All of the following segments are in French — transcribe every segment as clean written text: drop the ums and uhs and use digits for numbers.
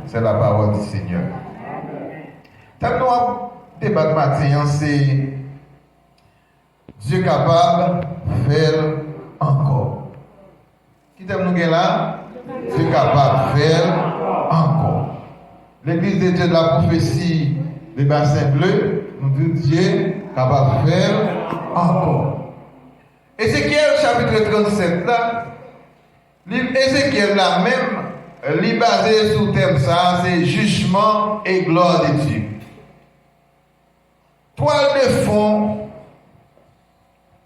C'est la parole du Seigneur. Tant qu'on débat matin, c'est Dieu capable de faire encore. Qui t'aime nous là? Dieu capable de faire encore. L'église de Dieu de la prophétie des bassins bleus nous dit Dieu capable de faire encore. Ézéchiel chapitre 37 là, Ézéchiel là même, il est basé sur le thème ça, c'est jugement et gloire de Dieu. Toile de fond,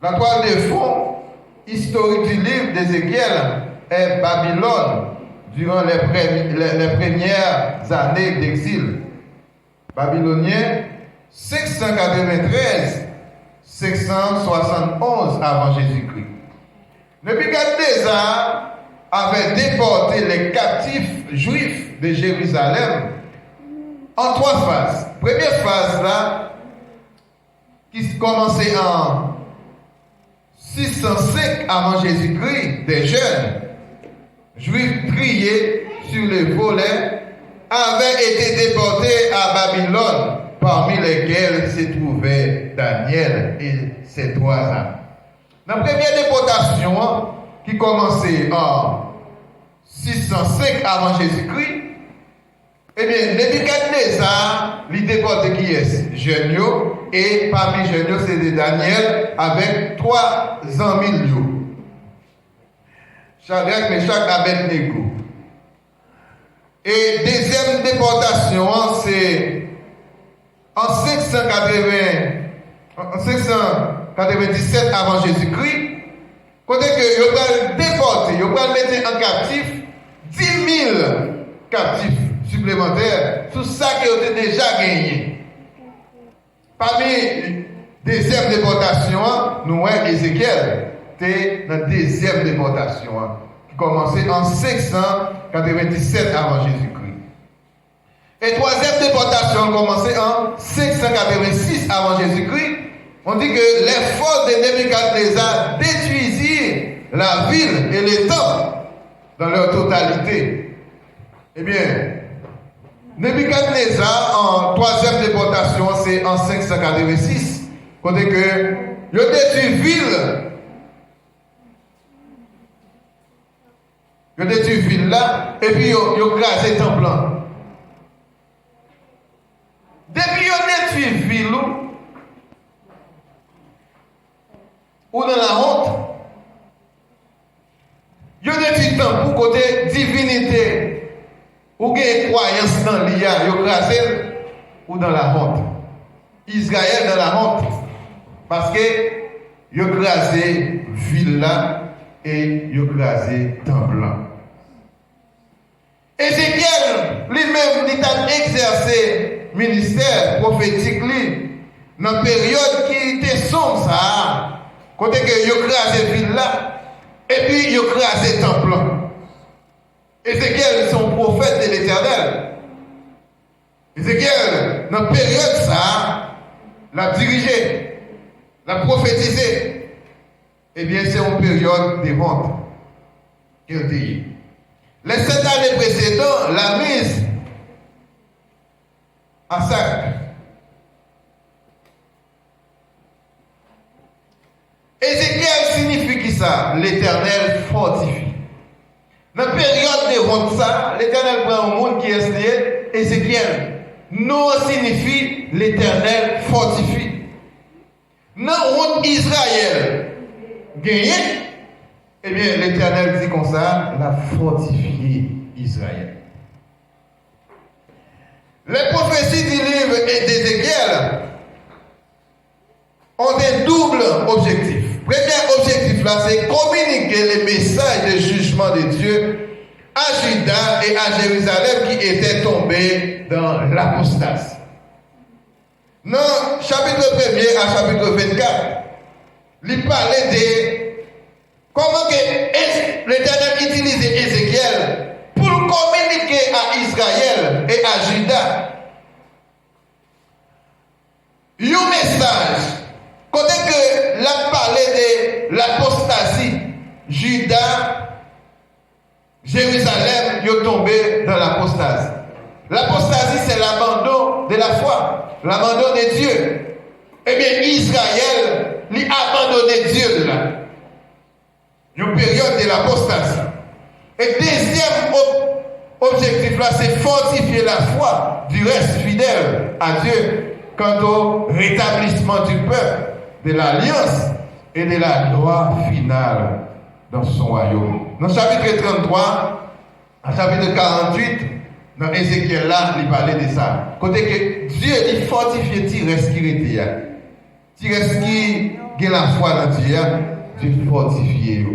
la toile de fond historique du livre d'Ézéchiel est Babylone durant les premières années d'exil. Babylonien 593-571 avant Jésus-Christ. Nebuchadnezzar avait déporté les captifs juifs de Jérusalem en 3 phases. Première phase là, qui commençait en 605 avant Jésus-Christ, des jeunes juifs triés sur les volets avaient été déportés à Babylone, parmi lesquels se trouvait Daniel et ses 3 âmes. La première déportation, qui commençait en 605 avant Jésus-Christ, eh bien, Nebuchadnezzar, lui déporté qui est jeune, et parmi les jeunes, c'est Daniel avec 300 000 lieux. Shadrach, Meshach, Abednego. Et deuxième déportation, c'est en 597 avant Jésus-Christ, côté que ils vont déporter, ils vont mettre en captif 10 000 captifs supplémentaires sur ça qu'ils ont déjà gagné. Parmi deuxième déportation, nous avons Ézéchiel, c'était la deuxième déportation qui commençait en 597 avant Jésus-Christ. Et troisième déportation commençait en 586 avant Jésus-Christ. On dit que les forces de Nebuchadnezzar détruisirent la ville et les temples dans leur totalité. Eh bien, Nebuchadnezzar en troisième déportation, c'est en 586. Côté que il a détruit ville. Il a détruit ville là, et puis il a crasé le temple. Depuis qu'il a détruit ville, ou dans la honte, il a détruit le temple pour côté divinité, ou qu'il croyance dans l'IA, il a crasé, ou dans la honte. Israël dans la honte, parce que il a crasé ville là, et il a crasé temple là. Ézéchiel lui-même, il a exercé ministère prophétique dans la période qui était sombre, ça, côté que il a crasé ville là, et puis il a crasé temple. Ézéchiel, son prophète de l'Éternel. Ézéchiel, dans la période ça, l'a dirigé, l'a prophétisé. Eh bien, c'est une période de vente qui a été. Les 7 années précédentes, la mise à sac. Ézéchiel signifie qui ça? L'Éternel fortifie. Dans la période de vente ça, l'Éternel prend un monde qui est lié. Ézéchiel. Non signifie l'Éternel fortifie. Dans Israël gagné, eh bien l'Éternel dit comme ça, la fortifié Israël. Les prophéties du livre d'Ézéchiel ont un double objectif. Premier objectif là, c'est communiquer les messages de jugement de Dieu à Juda et à Jérusalem qui étaient tombés dans l'apostasie. Dans chapitre 1er à chapitre 24, il parlait de comment que l'Éternel utilisait Ézéchiel pour communiquer à Israël et à Juda un message. Côté que l'a parlé de l'apostasie, Juda, Jérusalem, ils sont tombés dans l'apostasie. L'apostasie, c'est l'abandon de la foi, l'abandon de Dieu. Eh bien, Israël, lui a abandonné Dieu là. Une période de l'apostasie. Et deuxième objectif là, c'est fortifier la foi du reste fidèle à Dieu quant au rétablissement du peuple, de l'alliance et de la gloire finale dans son royaume. Dans le chapitre 33, en chapitre 48, dans Ézéchiel là, il parlait de ça. Côté que Dieu il fortifie le reste qui était. Si reste qui a la foi dans Dieu, Dieu fortifie.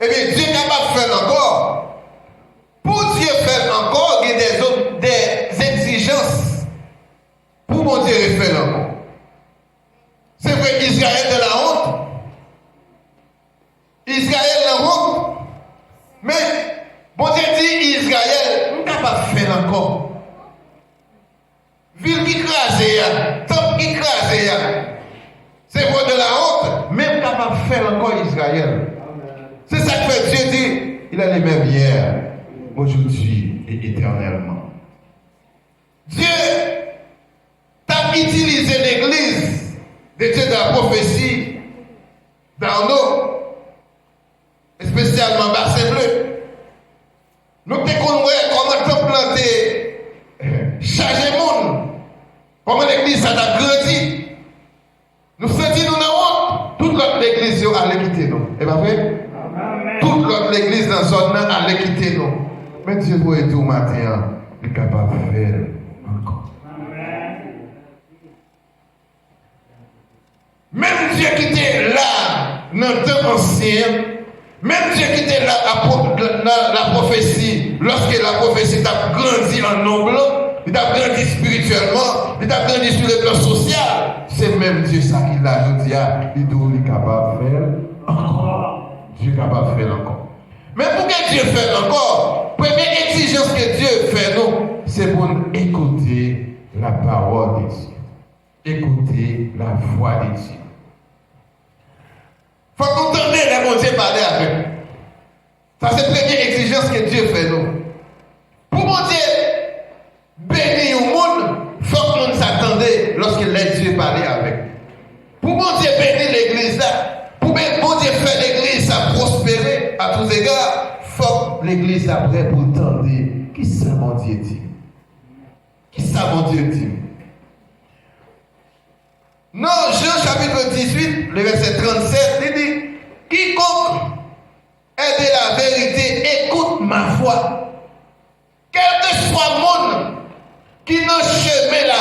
Eh bien, Dieu est capable de faire encore. Pour Dieu faire encore, il y a des exigences. Pour mon Dieu faire encore. C'est vrai, Israël de la honte. Israël de la honte. Mais, bon Dieu dit, Israël, nous ne sommes pas faire encore. Ville qui crase, temple qui crase, c'est pour de la honte, même capable de faire encore Israël. C'est ça que fait Dieu dit, il a les mêmes hier, aujourd'hui et éternellement. Dieu t'a utilisé l'église de Dieu de la prophétie dans nous, spécialement Bassin Bleu. Nous te connaissons comment t'as planté, chargé monde, comment l'église a grandi. Nous sentons nous dans honte, toute l'autre église allait quitter nous. Et bien fait? Toute l'autre l'église dans zone allait quitter nous. Mais Dieu pour être au matin, il est capable de faire encore. Même Dieu qui était là dans le temps ancien, même Dieu qui était là dans la prophétie, lorsque la prophétie a grandi en nombre, il a grandi spirituellement, il a grandi sur le plan social, c'est même Dieu ça qui l'a dit, il est capable de faire encore. Dieu est capable de faire encore. Mais pour que Dieu fasse encore, première exigence que Dieu fait nous, c'est pour nous écouter la parole de Dieu. Écouter la voix de Dieu. Il faut qu'on entende les bon Dieu parler avec nous. Ça, c'est la première exigence que Dieu fait nous. Pour mon Dieu bénir au monde, il faut que nous s'attendions lorsque les Dieu parlait avec nous. Pour mon Dieu bénir l'église là, pour bon Dieu faire l'église à prospérer à tous égards, il faut que l'église après pour entendre qui ça mon Dieu dit. Qui ça mon Dieu dit. Non, Jean chapitre 18, le verset 37, il dit, quiconque est de la vérité, écoute ma voix. Quel que soit le monde qui n'a chemin la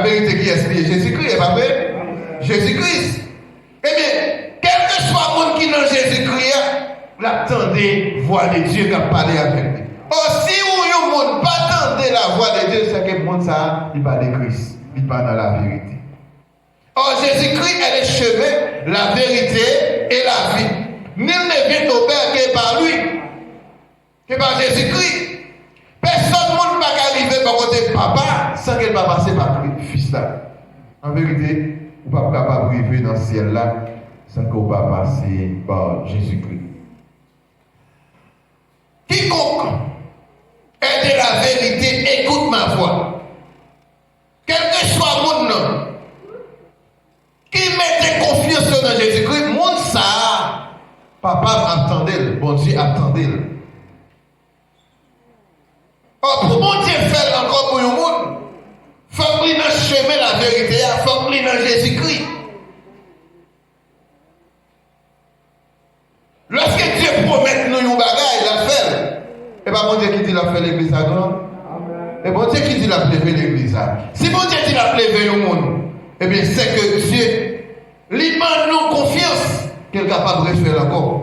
vérité qui est Jésus-Christ, est pas vrai? Jésus-Christ. Eh bien, quel que soit le monde qui n'a Jésus-Christ, l'attendez voix de Dieu qui a parlé avec lui. Or, si vous ne monde pas attendez la voix de Dieu, c'est que le monde ça, il parle de Christ. Il parle dans la vérité. Or, Jésus-Christ est le chemin, la vérité et la vie. Nul ne vient au Père que par lui, que par Jésus-Christ. Personne ne peut pas arriver par côté papa sans qu'il ne passe passer par le fils là. En vérité, vous ne pouvez pas arriver dans le ciel là sans qu'on va passer par Jésus-Christ. Quiconque est de la vérité, écoute ma voix. Quel que soit le monde qui mette confiance dans Jésus-Christ, monde ça, papa attendait, bon Dieu attendait. Or, pour mon Dieu faire encore pour le monde, il faut qu'il dans le chemin la vérité, il faut qu'il dans Jésus-Christ. Lorsque Dieu promet nous un bagage, il a fait. Et pas mon Dieu qui dit qu'il a fait l'église à grande. Et bon Dieu qui dit qu'il a levé l'église à. Si bon Dieu dit qu'il a levé le monde, eh bien c'est que Dieu lui demande nous confiance qu'il est capable de faire encore.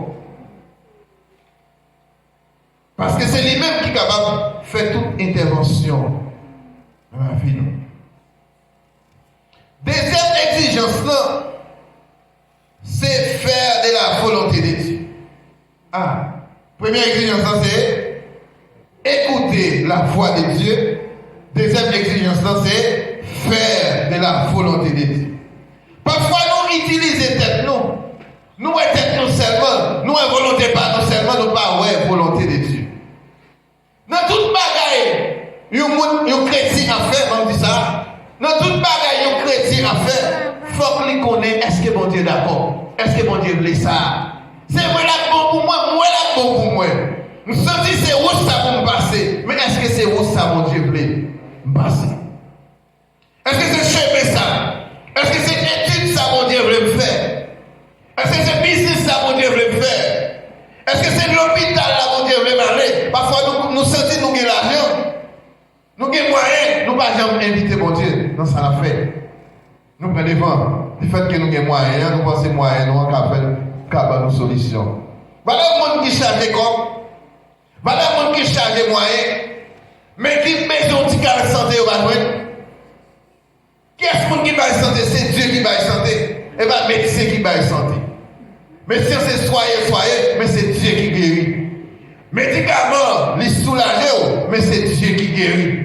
Parce que c'est lui-même qui est capable de faire toute intervention dans la vie. Deuxième exigence là, c'est faire de la volonté de Dieu. Première exigence là, c'est écouter la voix de Dieu. Deuxième exigence là, c'est faire de la volonté de Dieu. Parfois nous utilisons tête nous. Nous tête nous seulement. Nous volonté pas nous seulement, nous pas volonté de Dieu. un chrétien à faire, on dit ça. Dans toute bagaille, un chrétien à faire, il faut qu'il connaisse est-ce que bon Dieu est d'accord. Est-ce que bon Dieu voulait ça? C'est moi là bon pour moi là bon pour moi. Nous sommes dit c'est où ça pour me passer. Mais est-ce que c'est où ça mon Dieu voulait me passer? Est-ce que c'est chemin ça? Est-ce que c'est étude ça mon Dieu voulait me faire? Est-ce que c'est business ça mon Dieu voulait me faire? Est-ce que c'est l'hôpital là mon Dieu voulait m'aller? Parfois nous sentons nous avons l'argent. Nous avons moyens. Nous ne pouvons jamais inviter mon Dieu dans ça la fait. Nous prenons devant. Le fait que nous avons moyens, nous pensons moyens, nous avons une solution. Voilà le monde qui charge comme. Voilà le monde qui charge moyens. Mais qui maison qui a santé au bas. Qui est-ce qui va santé? C'est Dieu qui va santé. Et bien, médecin qui va santé. Médecin, c'est soyez, mais c'est Dieu qui guérit. Médicaments, les soulager, mais c'est Dieu qui guérit.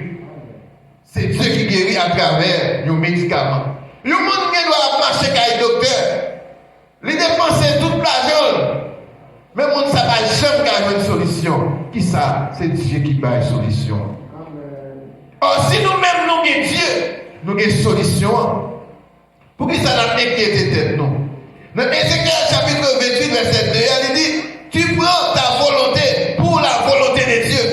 C'est Dieu qui guérit à travers nos médicaments. Le monde qui doit marcher avec le docteur, il dépense toute l'argent. Mais le monde ne sait pas jamais qu'il y a une solution. Qui ça? C'est Dieu qui a une solution. Or, si nous-mêmes nous avons Dieu, nous avons une solution. Pour qui ça n'a pas inquiété tête nous? Dans Ézéchiel chapitre 28, verset 2, il dit, tu prends ta volonté pour la volonté de Dieu.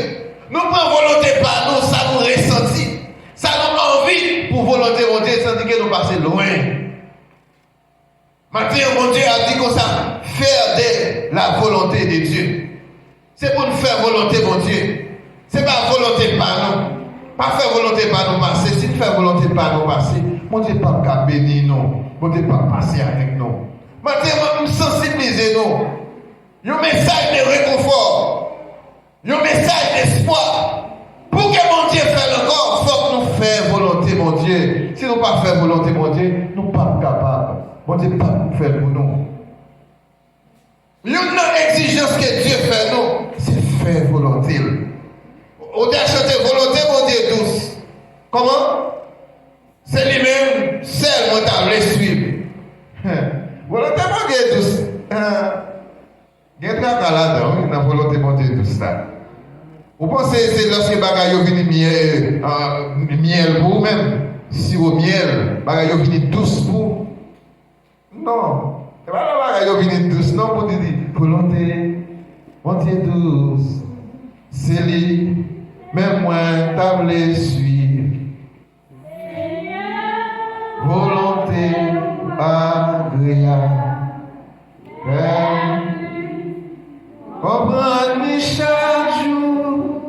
Nous prenons volonté par nous, ça nous ressentit. Ça nous envie pour volonté de Dieu, sans dire que nous passons loin. Maintenant, mon Dieu a dit comme ça, faire de la volonté de Dieu. C'est pour nous faire volonté, mon Dieu. Ce n'est pas volonté par nous. Pas faire volonté par nous passer. Si nous faisons volonté par nous passer, mon Dieu pas qu'à bénir nous. Mon Dieu pas passer avec nous. Maintenant, nous sensibiliser nous. Un message de réconfort. Un message d'espoir. Pour que mon Dieu fasse encore, il faut que nous fassions volonté, mon Dieu. Si nous ne pas faire volonté, mon Dieu, nous ne sommes pas capables. Mon Dieu, pas nous faire pour nous. Une exigence que Dieu fait nous, c'est faire volonté. On a chanté volonté, mon Dieu, douce. Comment? C'est lui-même, seul, mon table, suivre. Volonté, mon Dieu, douce. Il y a un travail là-dedans, il y a volonté, mon Dieu, douce. Vous pensez que c'est lorsque bagaille vient miel pour vous-même, si au miel, bagaille vient douce pour. Non. C'est pas la bagaille vient douce, non, pour dire volonté, mon Dieu, douce. C'est lui. Mais moi, table suivre. Volonté agréable. Comprendre chaque jour.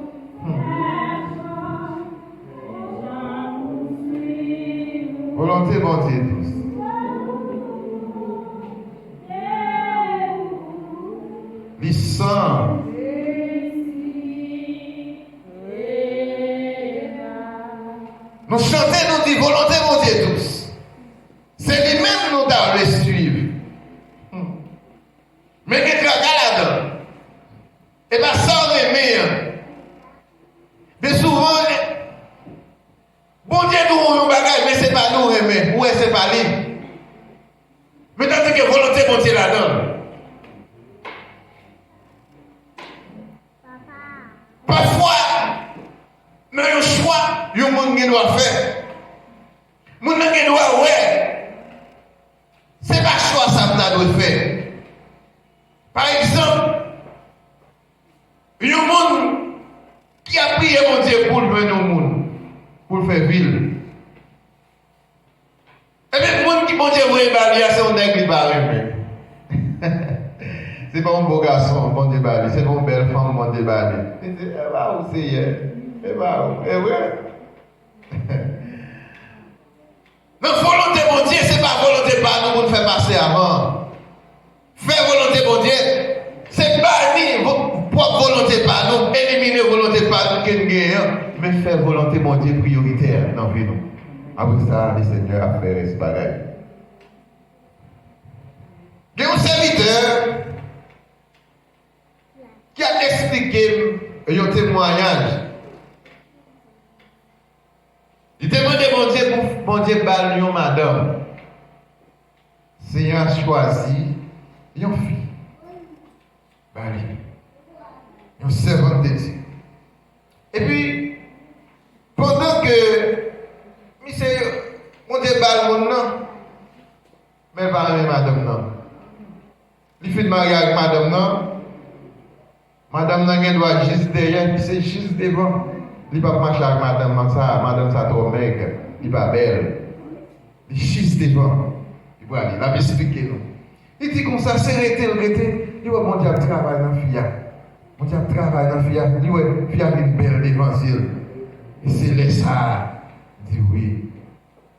Volonté, bon Dieu, tous. Les sangs. Nous chantons, nous disons volonté, mon Dieu, tous. C'est lui-même nous devons le suivre. Mais qui est là-dedans? Et bien, ça, on est meilleur. Mais souvent, bon Dieu, nous, nous bagage, mais ce n'est pas nous, mais ouais, c'est pas lui. Mais tandis que volonté, bon Dieu, là-dedans. Parfois, dans un choix, il y a un monde qui doit faire. Le monde qui doit ouais. Ce n'est pas un choix ça que doit faire. Par exemple, il y a un monde qui a prié mon Dieu pour le venir au monde, pour le faire ville. Et bien, le monde qui mon Dieu veut évaluer, c'est un nègre qui va arriver. C'est pas un beau garçon, bon débat, c'est pas une belle femme, bon débat. Il dit, eh bah, où c'est hier? Eh bah, où? Eh ouais. Notre volonté, mon Dieu, c'est pas volonté par nous pour nous faire passer avant. Faire volonté, mon Dieu, c'est pas ni propre volonté par nous, éliminer volonté par nous que nous gagnons, mais faire volonté, mon Dieu, prioritaire dans vie nous. Après ça, le Seigneur a fait ce bagage. Il y a un serviteur qui a expliqué un témoignage. Il demandait mon Dieu pour mon Dieu parler à madame. Seigneur a choisi une fille. Bali. Une servante de Dieu. Et puis, marié avec madame, non? Madame n'a doit juste derrière, puis c'est juste devant. Il ne peut pas marcher avec madame ça trop maigre, il n'est pas belle. Il est juste devant. Il va aller, il va m'expliquer. Non? Il dit comme ça, c'est arrêté. Il va mon Dieu travailler dans la fille. Mon Dieu travaille dans la fille. Il va faire une belle d'évangile. Et c'est là ça. Il dit oui,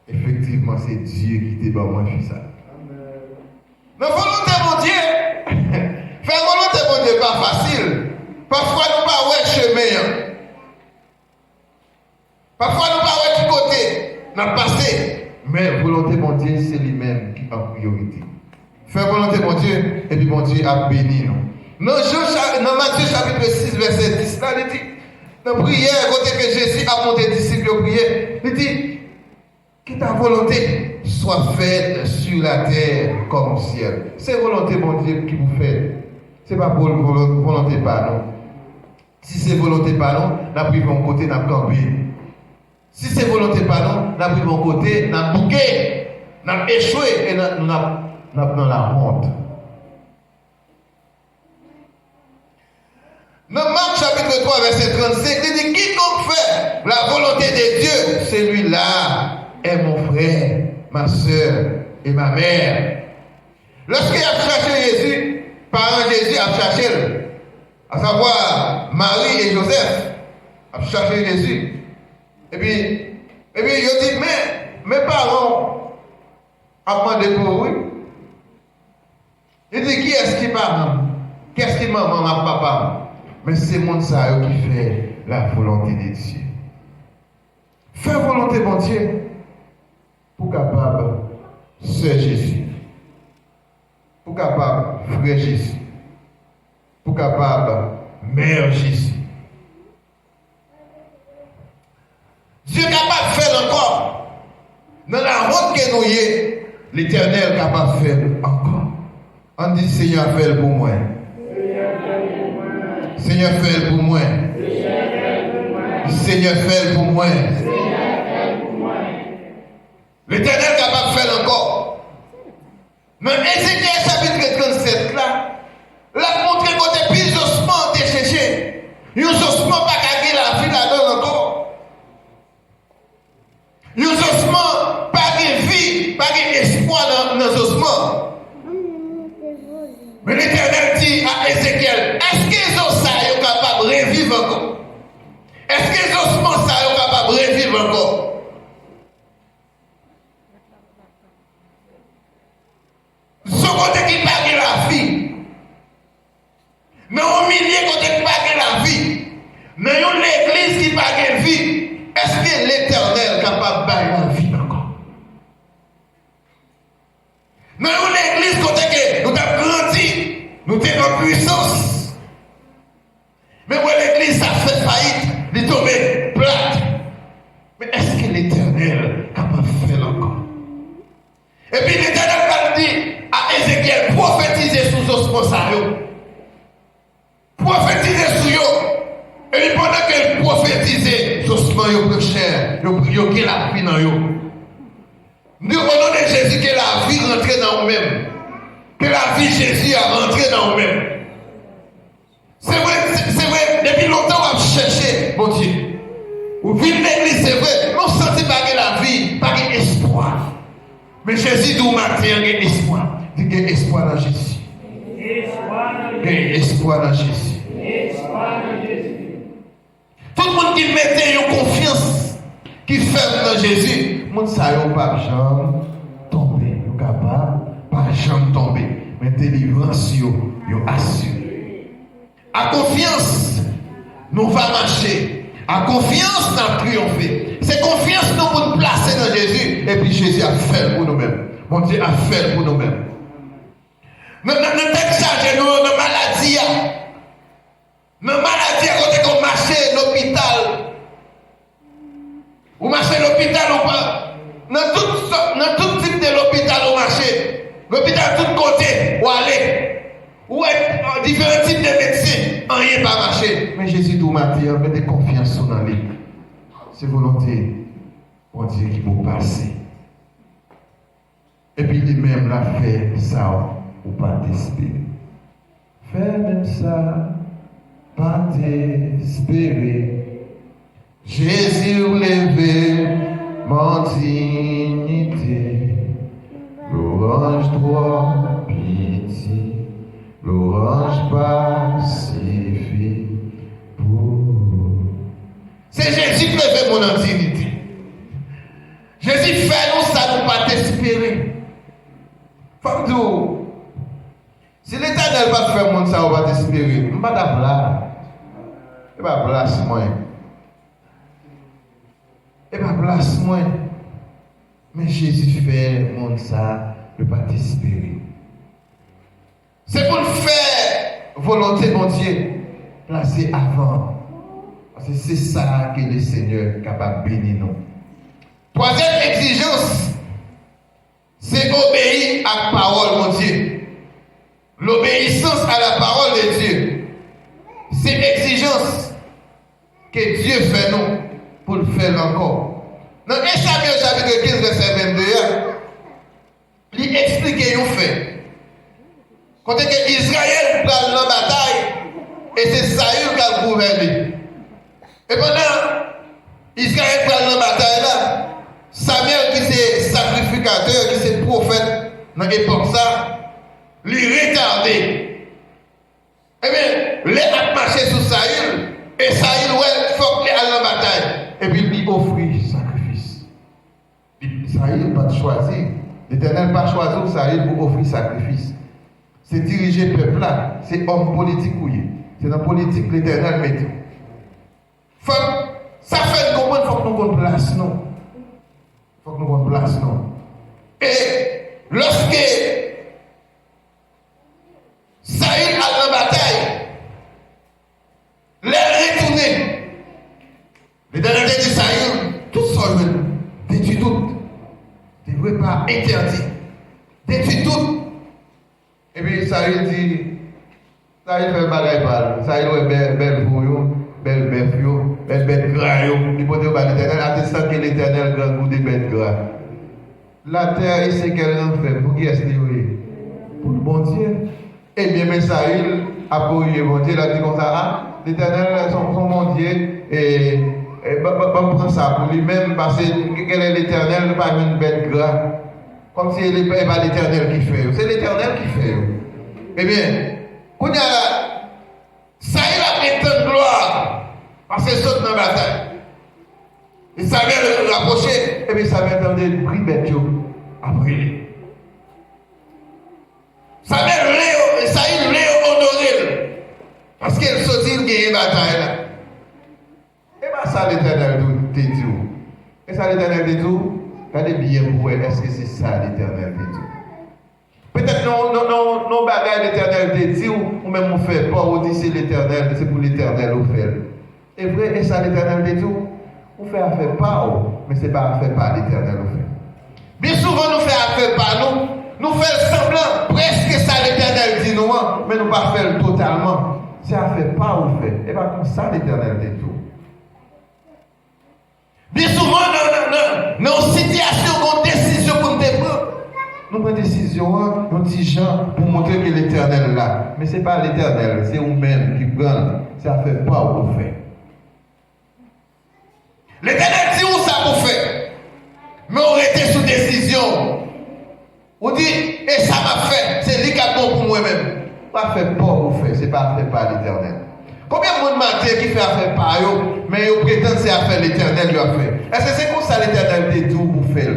effectivement, c'est Dieu qui t'a donné moi ça. La volonté mon Dieu, faire volonté mon Dieu pas facile. Parfois nous pas ouais chemin. Parfois nous pas ouais du côté, n'a passé. Mais volonté mon Dieu, c'est lui-même qui est en priorité. Faire volonté mon Dieu, et puis mon Dieu a béni nous. Dans Matthieu chapitre 6, verset 10, là, il dit, dans la prière, côté que Jésus a monté disciples au prière, il dit, que ta volonté soit faite sur la terre comme au ciel. C'est volonté mon Dieu qui vous fait. Ce n'est pas pour volonté pas non. Si c'est volonté pas non, nous avons pris mon côté, nous avons campé. Si c'est volonté pas non, nous avons pris mon côté, nous avons bouqué, nous avons échoué et nous avons dans la honte. Dans Marc chapitre 3, verset 35, il dit quiconque fait la volonté de Dieu, celui-là est mon frère, ma soeur et ma mère. Lorsqu'il a cherché Jésus, parents Jésus a cherché, à savoir Marie et Joseph, a cherché Jésus. Et puis il dit, mais mes parents ont demandé pour lui. Il dit, qui est-ce qui parle? Qu'est-ce qui maman, ma papa? Mais c'est mon ça qui fait la volonté de Dieu. Faire volonté mon Dieu pour capable Sœur Jésus, pour capable Frère Jésus, pour capable Mère Jésus. Dieu est capable de faire encore. Dans la route que nous y est, l'Éternel est capable de faire encore. On dit Seigneur, fais-le pour moi. Seigneur, fais-le pour moi. Seigneur, fais-le pour moi. L'Éternel est capable de faire encore. Mais Ézéchiel chapitre 37 là, l'a montré côté plus osement de chercher. Ils osement pas gagner la vie là-dedans encore. Ils osement pas de vie, pas d'espoir dans nos ossements. Mais l'Éternel dit à Ézéchiel, est-ce que les ossements sont capables de revivre encore? Est-ce que les ossements sont capables de revivre encore? Ce côté qui pague la vie, mais au milieu côté qui pague la vie, mais l'église qui pague la vie, est-ce que l'Éternel est capable de payer la vie encore? Mais l'église côté que nous avons grandi, nous avons en puissance, mais où l'église a fait faillite, elle est tombée plate. Mais est-ce que l'Éternel est capable de faire encore? Et puis l'Éternel va dire à Ézéchiel, prophétisez sous osmosario. Prophétisez sous eux. Et puis pendant qu'elle prophétisait, osmosario plus cher, yo qui la vie dans eux. Nous au nom de Jésus que la vie rentre dans nous-mêmes. Que la vie de Jésus a rentré dans nous-mêmes. C'est vrai, depuis longtemps on a cherché, mon Dieu. Ou vivre l'église, c'est vrai, on ne sentit pas que la vie, pas d'espoir. Mais Jésus dit au matin, il y a espoir. Il y a espoir dans Jésus. Il y a espoir dans Jésus. Tout le monde qui mettait une confiance, qui ferme dans Jésus, le monde ça n'a pas jamais tombé. Il n'est capable, pas jamais tomber. Mais délivrance, il est assuré. À confiance, nous va marcher. À confiance, nous allons triompher. C'est confiance nous pour nous placer dans Jésus. Et puis Jésus a fait pour nous-mêmes. Mon Dieu a fait pour nous-mêmes. Nous sommes chargés de maladie. Nos maladies, quand on marche à l'hôpital. Vous marchez à l'hôpital ou pas? Dans tout type de l'hôpital, vous marchez. L'hôpital, tout côté, où aller. Où être différents types de médecins, rien pas marcher. Mais Jésus tout matin, mettez confiance dans lui. C'est volonté, mon Dieu, qui vous passe. Et puis lui-même l'a fait ça, ou pas d'espérer. fais même ça, pas t'espérer. Jésus levé, mon dignité, l'orange droit, pitié, l'orange pacifie pour. C'est Jésus qui levé mon dignité. Jésus fait nous ça, nous pas t'espérer. Faut si l'Éternel va faire mon ça, on va t'espérer. Je ne vais pas t'appeler. Je ne vais pas place moi. Je ne vais pas place moi. Mais Jésus fait mon ça, je ne vais pas t'espérer. C'est pour le faire volonté de mon Dieu, placer avant. Parce que c'est ça que le Seigneur est capable de bénir nous. Troisième exigence, c'est obéir à la parole, mon Dieu. L'obéissance à la parole de Dieu, c'est l'exigence que Dieu fait nous pour le faire encore. Dans 1 Samuel chapitre 15, verset 22, il explique ce qu'il fait. Quand Israël prend la bataille, et c'est Saül qui a gouverné. Et pendant Israël prend la bataille là, Samuel qui est sacrificateur, qui est prophète dans l'époque ça, lui retarder. Eh bien, les a marché sur Saül, et Saül, ouais, il faut qu'il aille en bataille. Et puis, il offrit sacrifice. Saül n'a pas choisi. L'Éternel n'a pas choisi Saül pour offrir sacrifice. C'est diriger le peuple là, c'est homme politique ou c'est dans la politique l'Éternel met tout. Ça fait comprendre, il faut que nous avons place, non? Il faut que nous avons place, non? Et lorsque Saül a la bataille, les retourner. L'Éternel dit Saül, tout seul, détruit tout. Tu ne veux pas interdit. Détruit tout. Et puis Saül dit, Saül fait bagaille par Saül est belle pour vous, belle bête, belle bête gras. Il faut dire à l'Éternel, attestant que l'Éternel grand goût des bêtes gras. La terre, il sait qu'elle en fait. Pour qui est-ce qu'il y pour le bon Dieu. Eh bien, mais Saül a prié mon Dieu, il a dit comme ça, ah, l'Éternel, son mon Dieu, et prendre ça pour lui-même, parce que quel est l'Éternel, pas une bête gras. Comme si ce n'est pas l'Éternel qui fait. C'est l'Éternel qui fait. Eh bien, quand il y a Saül a pris tant de gloire, parce qu'il saute dans la bataille. Et Samuel le rapprocher, et bien Samuel attendait le prix bête à brûler. Saül l'a honoré, parce qu'il sortit de gagner la bataille là. Et bien ça l'Éternel te dit. Et ça l'Éternel te dit. Regardez bien pour elle, est-ce que c'est ça l'Éternel te dit? Peut-être non bagaille l'Éternel te dit, ou même on fait pas, on dit c'est l'Éternel, c'est pour l'Éternel on fait. Et vrai, et ça l'Éternel te dit, on fait affaire pas, mais c'est pas affaire par l'Éternel on fait. Bien souvent nous faisons affaire par nous faisons semblant, presque ça l'Éternel dit nous, mais nous pas faire totalement. C'est affaire pas on fait. Et bien comme ça l'Éternel te dit. Bien souvent, dans une situation, dans une décision pour nous prendre, nous prenons une décision, nous disons pour montrer que l'Éternel est là. Mais ce n'est pas l'Éternel, c'est nous-mêmes qui prenons. Ça ne fait pas pour faire. L'Éternel dit où ça pour faire. Mais on était sous décision. On dit, et ça m'a fait, c'est lui qui a bon pour moi-même. Pas fait pas pour faire, ce n'est pas fait par l'Éternel. Combien de monde matin qui fait affaire par eux, mais ils prétendent que c'est affaire l'Éternel lui a fait. Est-ce que c'est comme ça l'Éternel dit tout pour faire?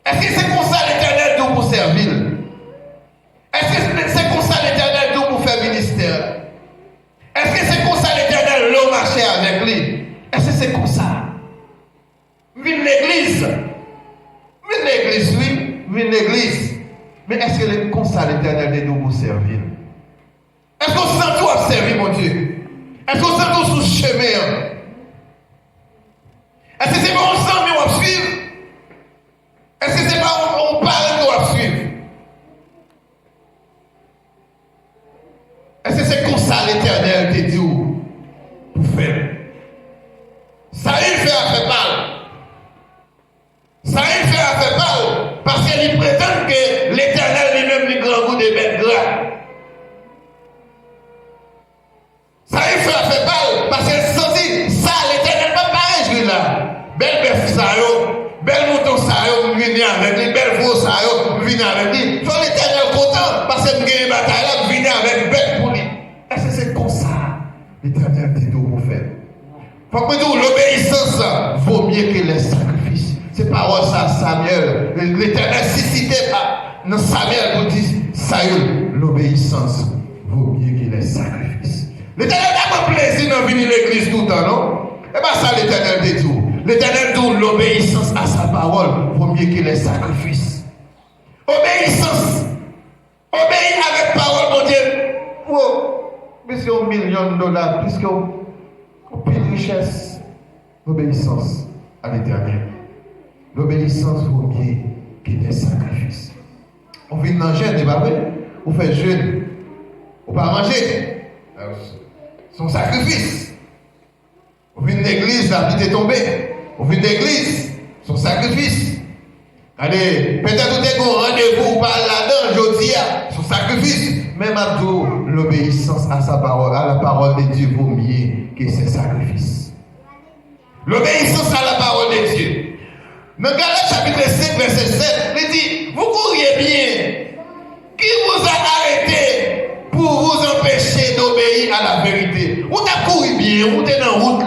Est-ce que c'est comme ça l'Éternel dit pour servir? Est-ce que c'est comme ça l'Éternel dit pour faire ministère? Est-ce que c'est comme ça l'Éternel l'a marché avec lui? Est-ce que c'est comme ça? Vive l'église. Vive l'église, oui. Vive l'église. Mais est-ce que c'est comme ça l'Éternel dit pour servir? Est-ce qu'on sent tout à servir, mon Dieu? Est-ce qu'on sent tout sous le chemin? Est-ce que c'est pas on sent mais on va suivre? Est-ce que c'est pas on parle qu'on va suivre? Est-ce que c'est comme ça l'Éternel te dit pour faire? Saül fait affaire mal. Saül fait affaire mal parce qu'il prétend que l'Éternel lui-même lui grand goût des bêtes gras. belle bœuf ça yo, belle mouton ça yo, venir avec lui, belle veau ça yo, venir avec lui. Faut l'Éternel content parce que nous gagnons une bataille là, venir avec belle pour lui. Est-ce que c'est comme ça l'Éternel dit tout pour faire? Faut que nous l'obéissance vaut mieux que les sacrifices. C'est parole ça Samuel. L'Éternel suscitait dans Samuel nous dit Saül, l'obéissance vaut mieux que les sacrifices. L'Éternel n'a pas plaisir de venir à l'église tout le temps, non? Et bien ça l'Éternel dit tout. L'Éternel dit l'obéissance à sa parole vaut mieux que les sacrifices. Obéissance. Obéir avec parole, mon Dieu. Oh, plus qu'un million de dollars, plus qu'un de richesse. L'obéissance à l'Éternel. L'obéissance vaut mieux que les sacrifices. On vient dans le jeûne, pas vrai? On fait jeûne. On ne peut pas manger. Son sacrifice. On vient de l'église, la vie est tombée. On vient de l'église, son sacrifice. Allez, peut-être que vous avez rendez-vous par là-dedans, jeudi, son sacrifice. Même à tout, l'obéissance à sa parole, à la parole de Dieu vaut mieux que ses sacrifices. L'obéissance à la parole de Dieu. Dans Galates chapitre 5, verset 7, il dit, vous courriez bien. Qui vous a arrêté pour vous empêcher d'obéir à la vérité? Vous avez couru bien, vous êtes dans la route